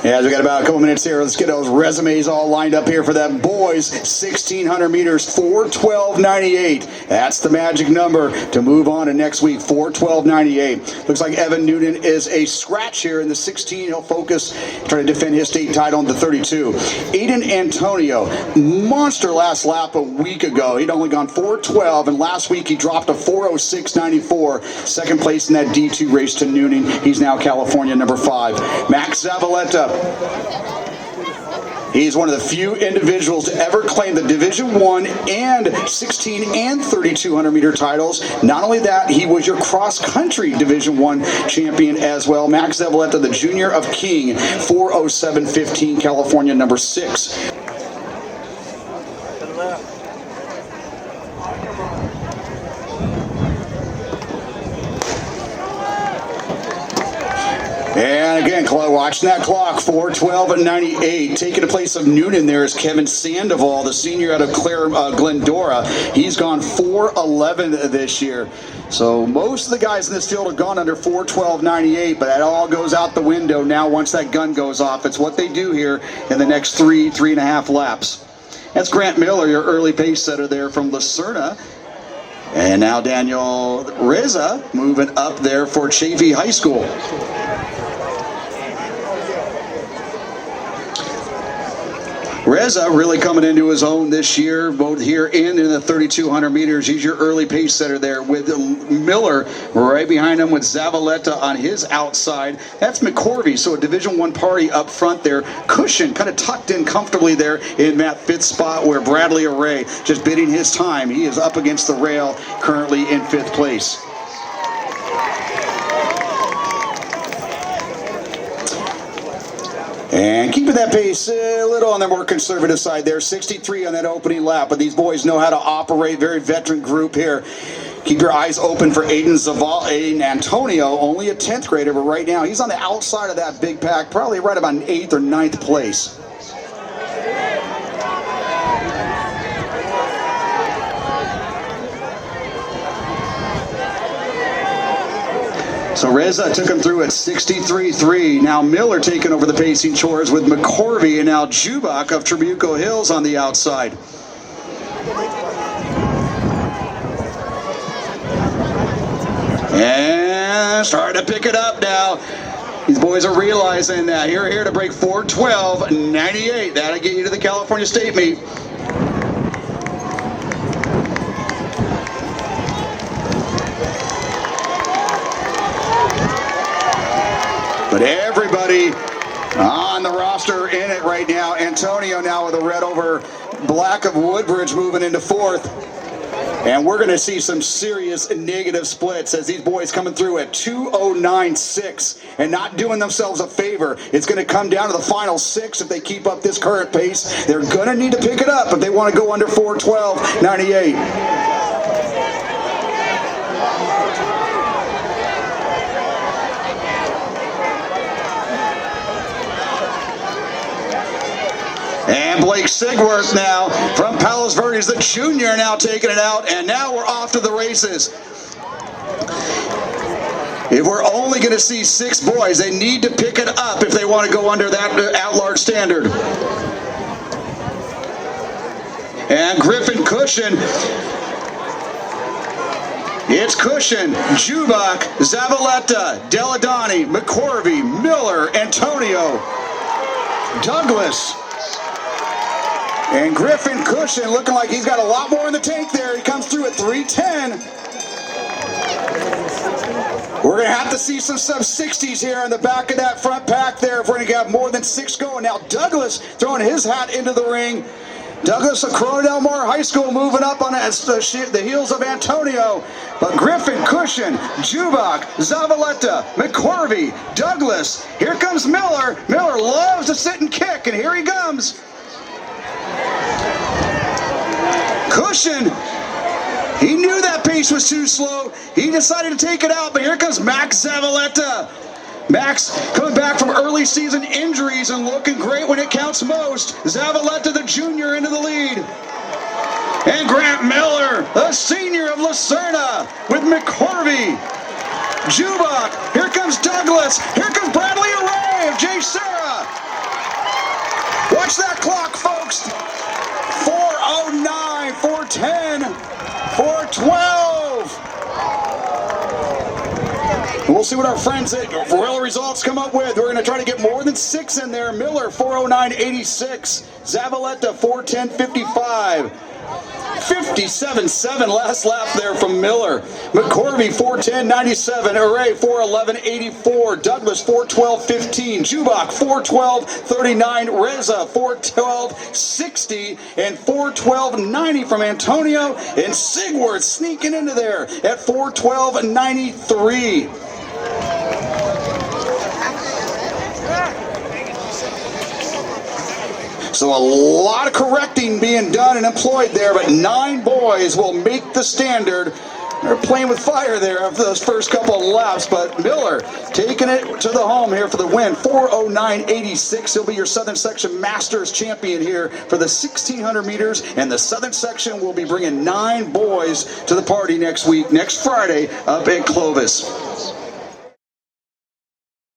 Yeah, we got about a couple minutes here. Let's get those resumes all lined up here for them boys. 1,600 meters, 4:12.98. That's the magic number to move on to next week, 4:12.98. Looks like Evan Noonan is a scratch here in the 16. He'll focus, trying to defend his state title in the 32. Aiden Antonio, monster last lap a week ago. He'd only gone 4:12, and last week he dropped a 4:06.94. Second place in that D2 race to Noonan. He's now California number 5. Max Zavaleta. He's one of the few individuals to ever claim the Division I and 16 and 3,200 meter titles. Not only that, he was your cross-country Division I champion as well. Max Zavaleta, the junior of King, 4:07.15, California number 6. And again, watching that clock, 4:12.98. Taking the place of Noonan there is Kevin Sandoval, the senior out of Glendora. He's gone 4:11 this year. So most of the guys in this field have gone under 4:12.98, but that all goes out the window now once that gun goes off. It's what they do here in the next three and a half laps. That's Grant Miller, your early pace setter there from Serna. And now Daniel Reza moving up there for Chaffee High School. Reza really coming into his own this year, both here and in the 3,200 meters. He's your early pace setter there with Miller right behind him with Zavaleta on his outside. That's McCorvey, so a Division I party up front there. Cushion kind of tucked in comfortably there in that 5th spot where Bradley Arrey just bidding his time. He is up against the rail currently in 5th place. And keeping that pace a little on the more conservative side there, 63 on that opening lap. But these boys know how to operate, very veteran group here. Keep your eyes open for Aiden Antonio, only a 10th grader, but right now he's on the outside of that big pack, probably right about 8th or 9th place. So Reza took him through at 63.3. Now Miller taking over the pacing chores with McCorvey, and now Jubak of Trabuco Hills on the outside. And starting to pick it up now. These boys are realizing that you're here to break 4:12.98. That'll get you to the California State meet. But everybody on the roster in it right now. Antonio now with a red over black of Woodbridge moving into 4th. And we're going to see some serious negative splits as these boys coming through at 2:09.6 and not doing themselves a favor. It's going to come down to the final 6 if they keep up this current pace. They're going to need to pick it up if they want to go under 4:12.98. And Blake Sigworth now from Palos Verdes, the junior, now taking it out. And now we're off to the races. If we're only going to see 6 boys, they need to pick it up if they want to go under that at-large standard. And Griffin Cushion. It's Cushion, Jubak, Zavaleta, Deladani, McCorvey, Miller, Antonio, Douglas. And Griffin Cushion looking like he's got a lot more in the tank there. He comes through at 3:10. We're going to have to see some sub-60s here on the back of that front pack there if we're going to have more than 6 going. Now Douglas throwing his hat into the ring. Douglas of Corona Del Mar High School moving up on the heels of Antonio. But Griffin, Cushion, Jubak, Zavaleta, McCorvey, Douglas. Here comes Miller. Miller loves to sit and kick, and here he comes. Cushion, he knew that pace was too slow. He decided to take it out, but here comes Max Zavaleta. Max coming back from early season injuries and looking great when it counts most. Zavaleta, the junior, into the lead. And Grant Miller, the senior of Serna, with McCorvey. Jubak, here comes Douglas, here comes Bradley Arrey of Serra. Watch that clock, folks. 4:09, 4:10, 4:12. We'll see what our friends at Royal Results come up with. We're going to try to get more than 6 in there. Miller, 4:09.86. Zavaleta, 4:10.55. 57.7 last lap there from Miller. McCorvey, 4:10.97. Arrey, 4:11.84. Douglas, 4:12.15. Jubak, 4:12.39. Reza, 4:12.60. And 4:12.90 from Antonio. And Sigward sneaking into there at 4:12.93. So a lot of correcting being done and employed there, but 9 boys will make the standard. They're playing with fire there after those first couple of laps, but Miller taking it to the home here for the win. 4:09.86. He'll be your Southern Section Masters champion here for the 1,600 meters, and the Southern Section will be bringing 9 boys to the party next week, next Friday, up at Clovis.